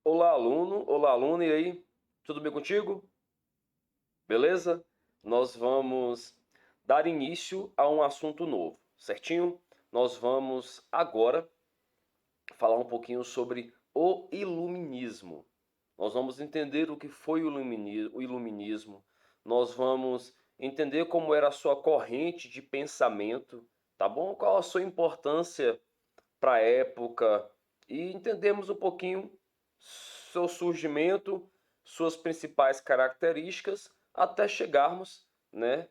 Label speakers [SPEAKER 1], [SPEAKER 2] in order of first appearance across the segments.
[SPEAKER 1] Olá, aluno. Olá, aluna. E aí? Tudo bem contigo? Beleza? Nós vamos dar início a um assunto novo, certinho? Nós vamos agora falar um pouquinho sobre o iluminismo. Nós vamos entender o que foi o iluminismo. Nós vamos entender como era a sua corrente de pensamento, tá bom? Qual a sua importância para a época e entendemos um pouquinho seu surgimento, suas principais características, até chegarmos, né,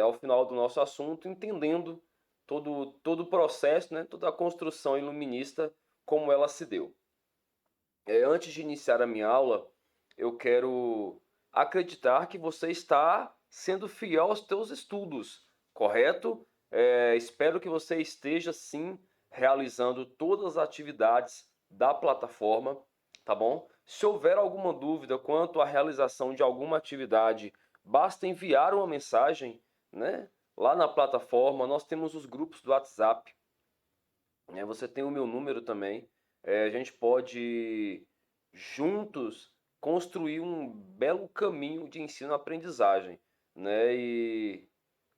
[SPEAKER 1] ao final do nosso assunto, entendendo todo o processo, né, toda a construção iluminista, como ela se deu. Antes de iniciar a minha aula, eu quero acreditar que você está sendo fiel aos teus estudos, correto? Espero que você esteja sim realizando todas as atividades da plataforma, tá bom? Se houver alguma dúvida quanto à realização de alguma atividade, basta enviar uma mensagem, né? Lá na plataforma nós temos os grupos do WhatsApp, né? Você tem o meu número também. A gente pode juntos construir um belo caminho de ensino-aprendizagem, né? E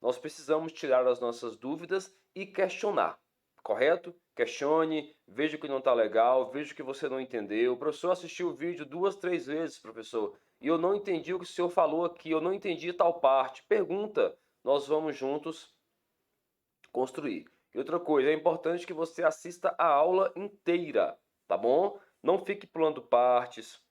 [SPEAKER 1] nós precisamos tirar as nossas dúvidas e questionar, correto? Questione, veja o que não está legal, veja o que você não entendeu. O professor assistiu o vídeo duas, três vezes, professor, e eu não entendi o que o senhor falou aqui, eu não entendi tal parte. Pergunta, nós vamos juntos construir. E outra coisa, é importante que você assista a aula inteira, tá bom? Não fique pulando partes,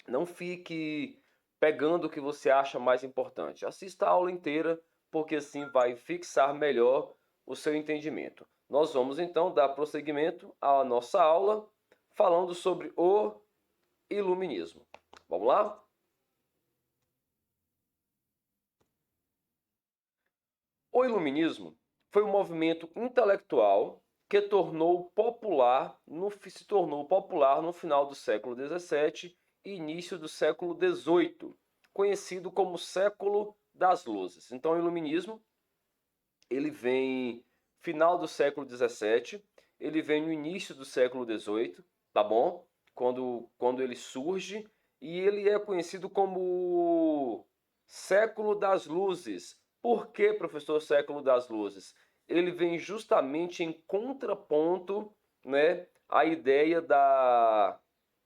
[SPEAKER 1] não fique pegando o que você acha mais importante. Assista a aula inteira, porque assim vai fixar melhor o seu entendimento. Nós vamos então dar prosseguimento à nossa aula falando sobre o iluminismo. Vamos lá? O iluminismo foi um movimento intelectual que se tornou popular no final do século XVII e início do século XVIII, conhecido como século das luzes. Então, o iluminismo ele vem final do século XVII, ele vem no início do século XVIII, tá bom? Quando ele surge, e ele é conhecido como século das luzes. Por que, professor, século das luzes? Ele vem justamente em contraponto, né, à ideia da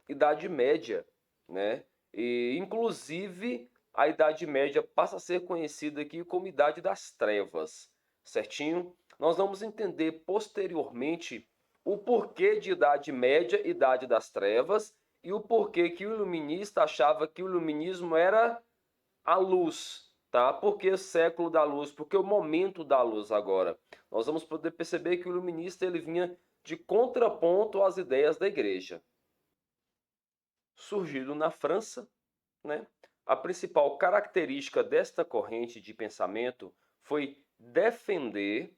[SPEAKER 1] Idade Média, né? E inclusive a Idade Média passa a ser conhecida aqui como Idade das Trevas, certinho? Nós vamos entender posteriormente o porquê de Idade Média e Idade das Trevas e o porquê que o iluminista achava que o iluminismo era a luz, tá? Por que o século da luz? Porque o momento da luz agora. Nós vamos poder perceber que o iluminista ele vinha de contraponto às ideias da igreja. Surgido na França, né? A principal característica desta corrente de pensamento foi defender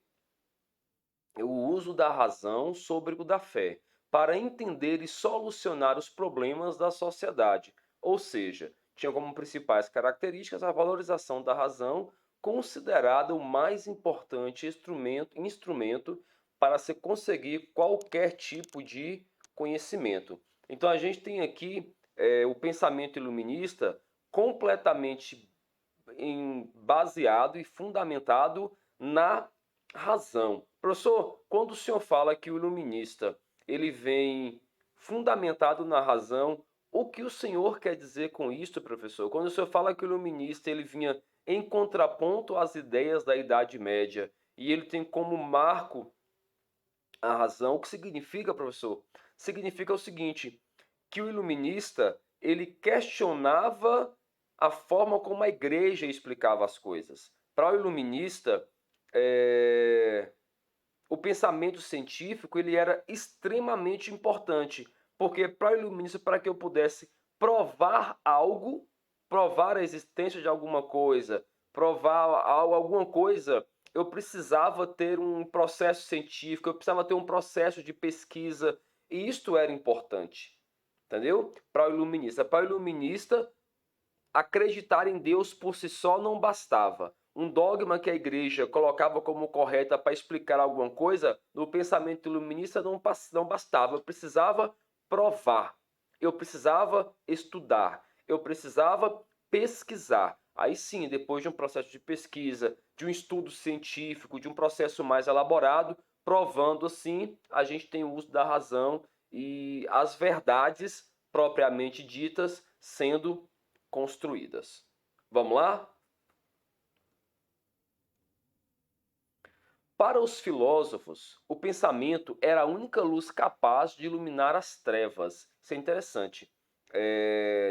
[SPEAKER 1] o uso da razão sobre o da fé, para entender e solucionar os problemas da sociedade. Ou seja, tinha como principais características a valorização da razão, considerada o mais importante instrumento para se conseguir qualquer tipo de conhecimento. Então a gente tem aqui o pensamento iluminista completamente baseado e fundamentado na razão. Professor, quando o senhor fala que o iluminista ele vem fundamentado na razão, o que o senhor quer dizer com isso, professor? Quando o senhor fala que o iluminista ele vinha em contraponto às ideias da Idade Média e ele tem como marco a razão, o que significa, professor? Significa o seguinte, que o iluminista ele questionava a forma como a igreja explicava as coisas. Para o iluminista, o pensamento científico ele era extremamente importante, porque para o iluminista, para que eu pudesse provar algo, provar a existência de alguma coisa, provar alguma coisa, eu precisava ter um processo científico, eu precisava ter um processo de pesquisa, e isto era importante, entendeu? Para o iluminista. Para o iluminista, acreditar em Deus por si só não bastava. Um dogma que a igreja colocava como correta para explicar alguma coisa, no pensamento iluminista não bastava. Eu precisava provar. eu precisava estudar, eu precisava pesquisar. Aí sim, depois de um processo de pesquisa, de um estudo científico, de um processo mais elaborado, provando assim, a gente tem o uso da razão e as verdades propriamente ditas sendo construídas. Vamos lá? Para os filósofos, o pensamento era a única luz capaz de iluminar as trevas. Isso é interessante.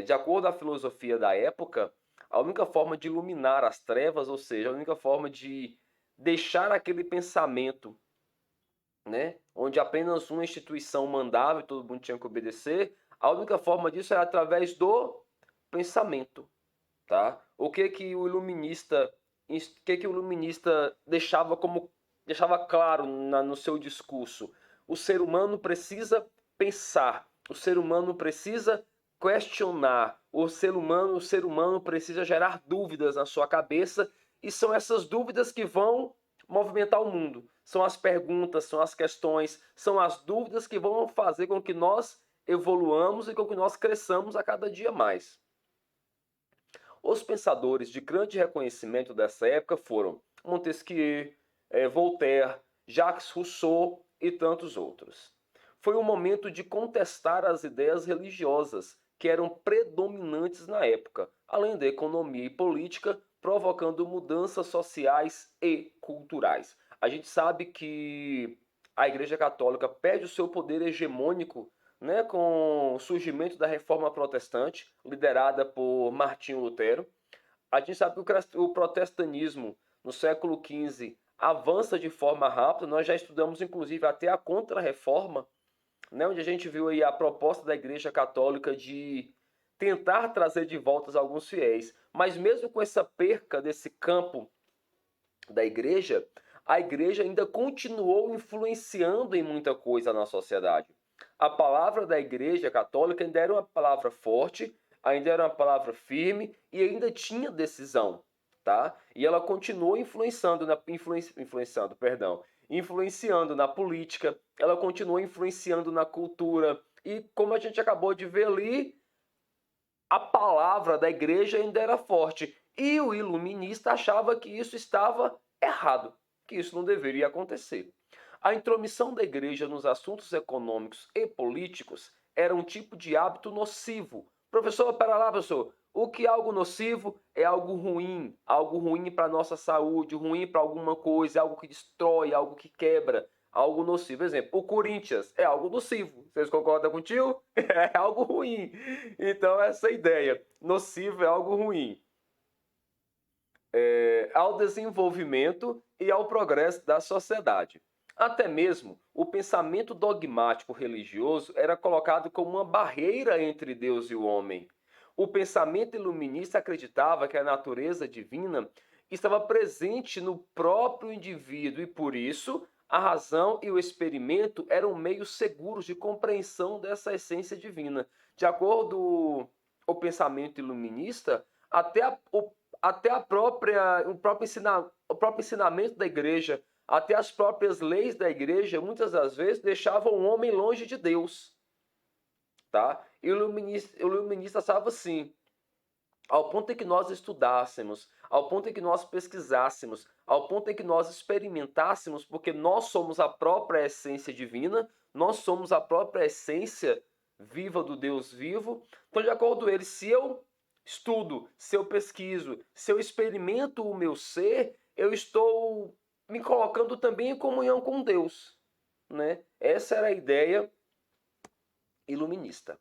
[SPEAKER 1] De acordo com a filosofia da época, a única forma de iluminar as trevas, ou seja, a única forma de deixar aquele pensamento, né, onde apenas uma instituição mandava e todo mundo tinha que obedecer, a única forma disso era através do pensamento, tá? O que que o iluminista deixava claro no seu discurso? O ser humano precisa pensar, o ser humano precisa questionar, o ser humano precisa gerar dúvidas na sua cabeça, e são essas dúvidas que vão movimentar o mundo. São as perguntas, são as questões, são as dúvidas que vão fazer com que nós evoluamos e com que nós cresçamos a cada dia mais. Os pensadores de grande reconhecimento dessa época foram Montesquieu, Voltaire, Jacques Rousseau e tantos outros. Foi um momento de contestar as ideias religiosas que eram predominantes na época, além da economia e política, provocando mudanças sociais e culturais. A gente sabe que a Igreja Católica perde o seu poder hegemônico, né, com o surgimento da Reforma Protestante, liderada por Martinho Lutero. A gente sabe que o protestantismo no século XV avança de forma rápida. Nós já estudamos, inclusive, até a Contra-Reforma, né, onde a gente viu aí a proposta da Igreja Católica de tentar trazer de volta alguns fiéis. Mas mesmo com essa perca desse campo da igreja, a igreja ainda continuou influenciando em muita coisa na sociedade. A palavra da igreja católica ainda era uma palavra forte, ainda era uma palavra firme e ainda tinha decisão, tá? E ela continuou influenciando na política, ela continuou influenciando na cultura, e como a gente acabou de ver ali, a palavra da igreja ainda era forte. E o iluminista achava que isso estava errado, que isso não deveria acontecer. A intromissão da igreja nos assuntos econômicos e políticos era um tipo de hábito nocivo. Professor, pera lá, professor. O que é algo nocivo é algo ruim para a nossa saúde, ruim para alguma coisa, algo que destrói, algo que quebra, algo nocivo. Exemplo, o Corinthians é algo nocivo. Vocês concordam contigo? É algo ruim. Então, essa ideia, nocivo é algo ruim. Ao desenvolvimento e ao progresso da sociedade. Até mesmo o pensamento dogmático religioso era colocado como uma barreira entre Deus e o homem. O pensamento iluminista acreditava que a natureza divina estava presente no próprio indivíduo e, por isso, a razão e o experimento eram meios seguros de compreensão dessa essência divina. De acordo com o pensamento iluminista, até o próprio ensinamento da igreja, até as próprias leis da igreja, muitas das vezes deixavam o homem longe de Deus, tá? E o iluminista estava assim, ao ponto em que nós estudássemos, ao ponto em que nós pesquisássemos, ao ponto em que nós experimentássemos, porque nós somos a própria essência divina, nós somos a própria essência viva do Deus vivo. Então, de acordo com ele, se eu estudo, se eu pesquiso, se eu experimento o meu ser, eu estou me colocando também em comunhão com Deus, né? Essa era a ideia iluminista.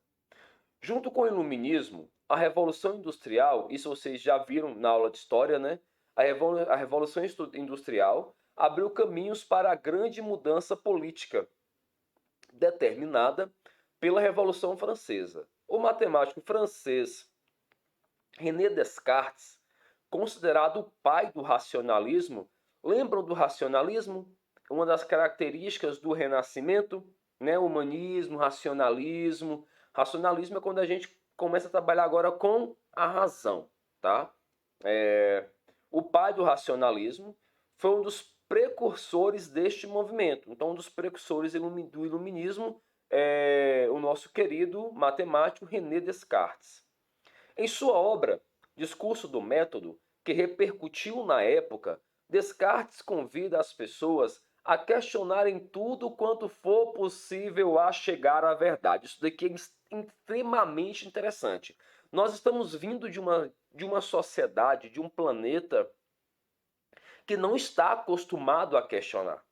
[SPEAKER 1] Junto com o iluminismo, a Revolução Industrial, isso vocês já viram na aula de história, né? A Revolução Industrial abriu caminhos para a grande mudança política determinada pela Revolução Francesa. O matemático francês René Descartes, considerado o pai do racionalismo, lembram do racionalismo? Uma das características do Renascimento, né? Humanismo, racionalismo. Racionalismo é quando a gente começa a trabalhar agora com a razão, tá? O pai do racionalismo foi um dos precursores deste movimento. Então, um dos precursores do iluminismo o nosso querido matemático René Descartes. Em sua obra Discurso do Método, que repercutiu na época, Descartes convida as pessoas a questionarem tudo quanto for possível a chegar à verdade. Isso daqui é extremamente interessante. Nós estamos vindo de uma sociedade, de um planeta que não está acostumado a questionar,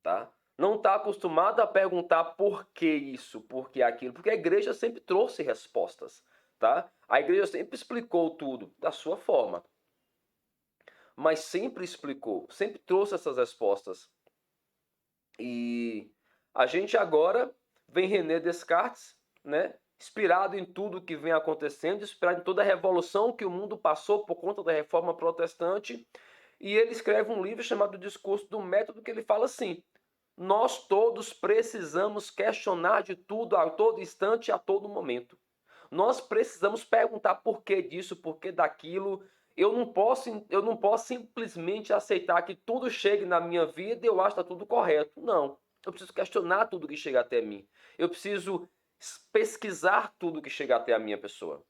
[SPEAKER 1] tá? Não está acostumado a perguntar por que isso, por que aquilo, porque a igreja sempre trouxe respostas, tá? A igreja sempre explicou tudo da sua forma, mas sempre explicou, sempre trouxe essas respostas. E a gente agora vem René Descartes, né? Inspirado em tudo que vem acontecendo, inspirado em toda a revolução que o mundo passou por conta da reforma protestante, e ele escreve um livro chamado Discurso do Método, que ele fala assim: nós todos precisamos questionar de tudo a todo instante, a todo momento. Nós precisamos perguntar por que disso, por que daquilo. Eu não posso simplesmente aceitar que tudo chegue na minha vida e eu acho que está tudo correto. Não. Eu preciso questionar tudo que chega até mim. Eu preciso pesquisar tudo que chega até a minha pessoa.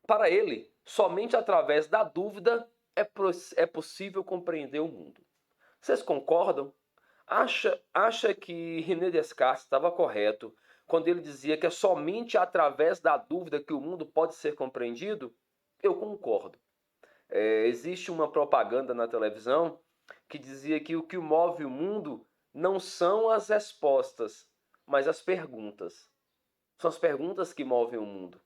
[SPEAKER 1] Para ele, somente através da dúvida é possível compreender o mundo. Vocês concordam? Acha que René Descartes estava correto quando ele dizia que é somente através da dúvida que o mundo pode ser compreendido? Eu concordo. Existe uma propaganda na televisão que dizia que o que move o mundo não são as respostas, mas as perguntas. São as perguntas que movem o mundo,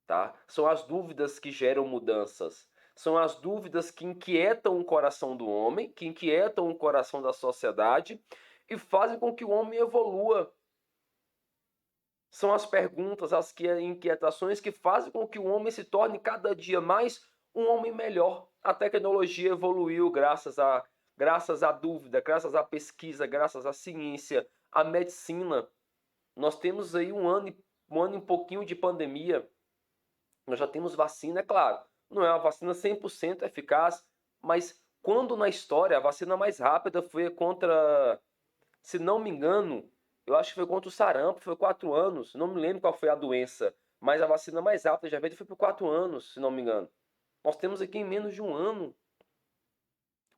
[SPEAKER 1] tá? São as dúvidas que geram mudanças. São as dúvidas que inquietam o coração do homem, que inquietam o coração da sociedade e fazem com que o homem evolua. São as perguntas, as inquietações que fazem com que o homem se torne cada dia mais um homem melhor. A tecnologia evoluiu graças à dúvida, graças à pesquisa, graças à ciência, à medicina. Nós temos aí um ano e um pouquinho de pandemia. Nós já temos vacina, é claro. Não é uma vacina 100% eficaz, mas quando na história a vacina mais rápida foi contra, se não me engano, eu acho que foi contra o sarampo, foi 4 anos, não me lembro qual foi a doença, mas a vacina mais rápida já veio foi por 4 anos, se não me engano. Nós temos aqui em menos de um ano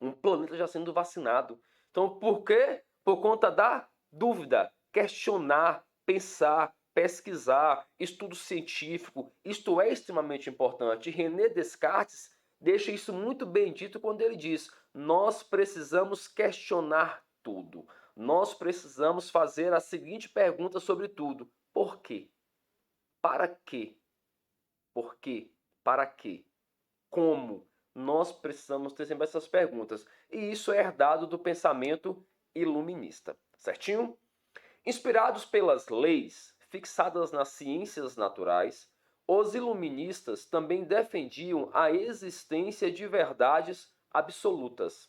[SPEAKER 1] um planeta já sendo vacinado. Então, por quê? Por conta da dúvida, questionar, pensar, pesquisar, estudo científico. Isto é extremamente importante. René Descartes deixa isso muito bem dito quando ele diz: nós precisamos questionar tudo. Nós precisamos fazer a seguinte pergunta sobre tudo: por quê? Para quê? Por quê? Para quê? Como? Nós precisamos ter sempre essas perguntas. E isso é herdado do pensamento iluminista. Certinho? Inspirados pelas leis fixadas nas ciências naturais, os iluministas também defendiam a existência de verdades absolutas.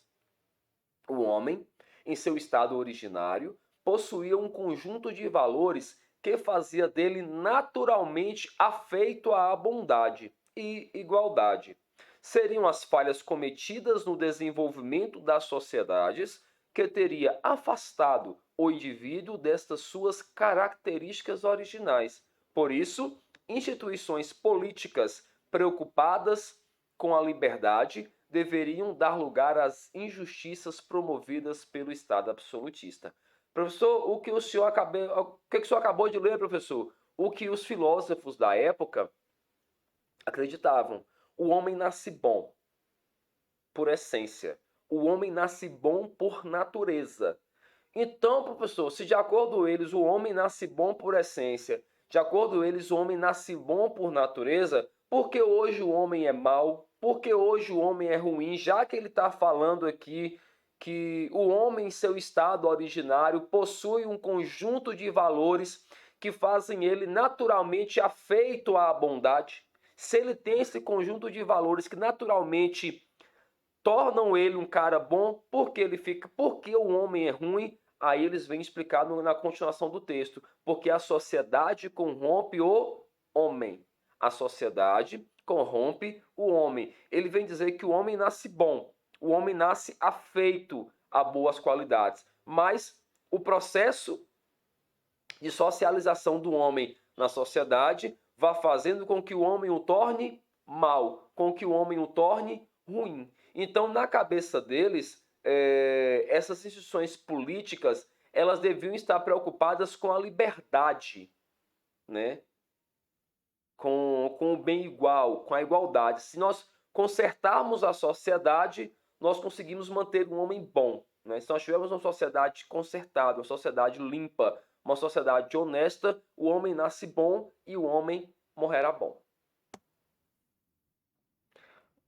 [SPEAKER 1] O homem, em seu estado originário, possuía um conjunto de valores que fazia dele naturalmente afeito à bondade e igualdade. Seriam as falhas cometidas no desenvolvimento das sociedades que teria afastado o indivíduo destas suas características originais. Por isso, instituições políticas preocupadas com a liberdade deveriam dar lugar às injustiças promovidas pelo Estado absolutista. Professor, o que o senhor acabou de ler, professor? O que os filósofos da época acreditavam. O homem nasce bom por essência. O homem nasce bom por natureza. Então, professor, se de acordo com eles o homem nasce bom por essência, de acordo com eles o homem nasce bom por natureza, por que hoje o homem é mau? Por que hoje o homem é ruim? Já que ele está falando aqui que o homem em seu estado originário possui um conjunto de valores que fazem ele naturalmente afeito à bondade. Se ele tem esse conjunto de valores que naturalmente tornam ele um cara bom, porque o homem é ruim, aí eles vêm explicar na continuação do texto, porque a sociedade corrompe o homem. A sociedade corrompe o homem. Ele vem dizer que o homem nasce bom, o homem nasce afeito a boas qualidades, mas o processo de socialização do homem na sociedade vá fazendo com que o homem o torne mal, com que o homem o torne ruim. Então, na cabeça deles, essas instituições políticas, elas deviam estar preocupadas com a liberdade, né? Com o bem igual, com a igualdade. Se nós consertarmos a sociedade, nós conseguimos manter um homem bom, né? Se nós tivermos uma sociedade consertada, uma sociedade limpa, uma sociedade honesta, o homem nasce bom e o homem morrerá bom.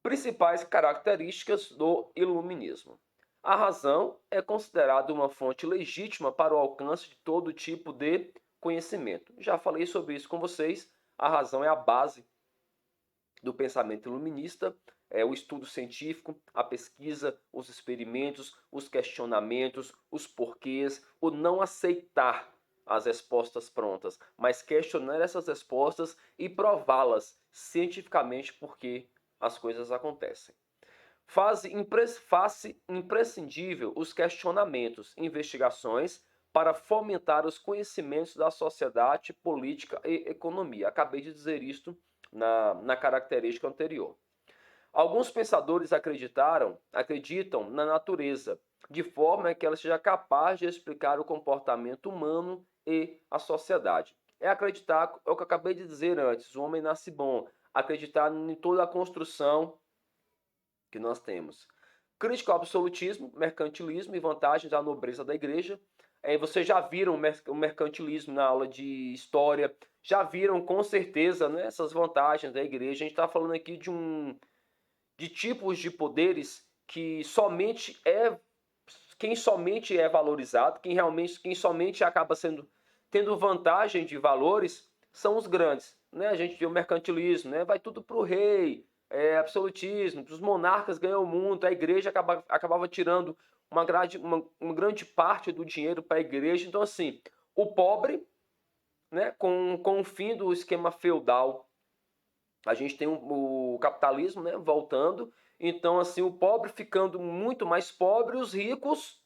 [SPEAKER 1] Principais características do iluminismo. A razão é considerada uma fonte legítima para o alcance de todo tipo de conhecimento. Já falei sobre isso com vocês. A razão é a base do pensamento iluminista, é o estudo científico, a pesquisa, os experimentos, os questionamentos, os porquês, o não aceitar as respostas prontas, mas questionar essas respostas e prová-las cientificamente porque as coisas acontecem. Faz imprescindível os questionamentos, investigações para fomentar os conhecimentos da sociedade, política e economia. Acabei de dizer isto na característica anterior. Alguns pensadores acreditam na natureza, de forma que ela seja capaz de explicar o comportamento humano e a sociedade. É acreditar, é o que eu acabei de dizer antes, o homem nasce bom, acreditar em toda a construção que nós temos. Crítica ao absolutismo, mercantilismo e vantagens da nobreza da igreja. Vocês já viram o mercantilismo na aula de história, já viram com certeza, né, essas vantagens da igreja. A gente está falando aqui de tipos de poderes que quem somente é valorizado, quem somente acaba tendo vantagem de valores são os grandes, né? A gente vê o mercantilismo, né? Vai tudo para o rei, absolutismo, os monarcas ganham muito, a igreja acabava tirando uma grande parte do dinheiro para a igreja. Então, assim, o pobre, né, com o fim do esquema feudal, a gente tem o capitalismo, né, voltando. Então, assim, o pobre ficando muito mais pobre, os ricos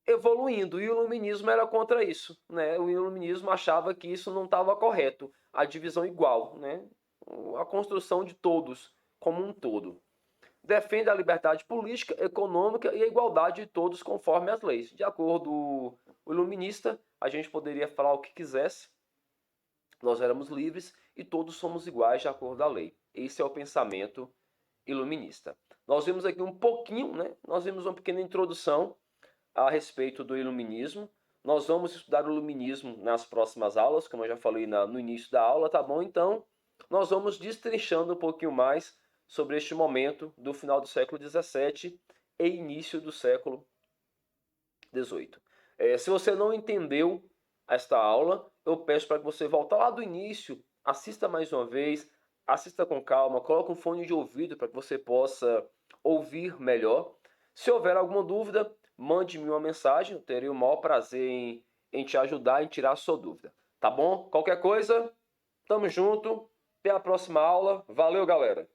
[SPEAKER 1] evoluindo. E o iluminismo era contra isso, né? O iluminismo achava que isso não estava correto, a divisão igual, né? A construção de todos como um todo. Defende a liberdade política, econômica e a igualdade de todos conforme as leis. De acordo com o iluminista, a gente poderia falar o que quisesse, nós éramos livres e todos somos iguais de acordo com a lei. Esse é o pensamento iluminista. Nós vimos aqui um pouquinho, né? Nós vimos uma pequena introdução a respeito do iluminismo. Nós vamos estudar o iluminismo nas próximas aulas, como eu já falei no início da aula, tá bom? Então, nós vamos destrinchando um pouquinho mais sobre este momento do final do século XVII e início do século XVIII. Se você não entendeu esta aula, eu peço para que você volte lá do início, assista mais uma vez, assista com calma, coloque um fone de ouvido para que você possa ouvir melhor. Se houver alguma dúvida, mande-me uma mensagem, eu terei o maior prazer em te ajudar, em tirar a sua dúvida. Tá bom? Qualquer coisa, tamo junto. Até a próxima aula. Valeu, galera!